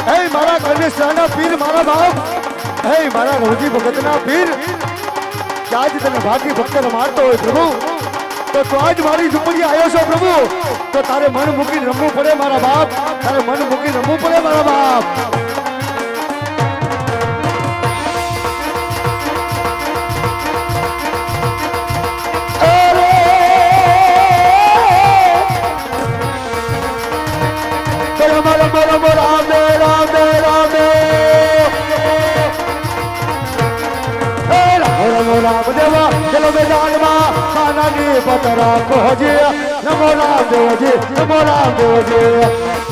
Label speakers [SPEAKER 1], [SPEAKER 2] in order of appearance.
[SPEAKER 1] હે મારા ગણેશના પીર મારા બાપ, હે મારા રોજી ભગતના પીર, કે આજ તને ભાગી ભક્તને મારતો હોય પ્રભુ, તો તું આજ મારી ઝૂંપડી આવ્યો છો પ્રભુ, તો તારે મન મૂકીને રમવું પડે મારા બાપ, તારે મન મૂકીને રમવું પડે મારા બાપ. રામ દેવા ચલો મેદાનમાં ખાનાની પતરા પહોંચે, નમો રામ દેવજી, નમો રામ દેવજી.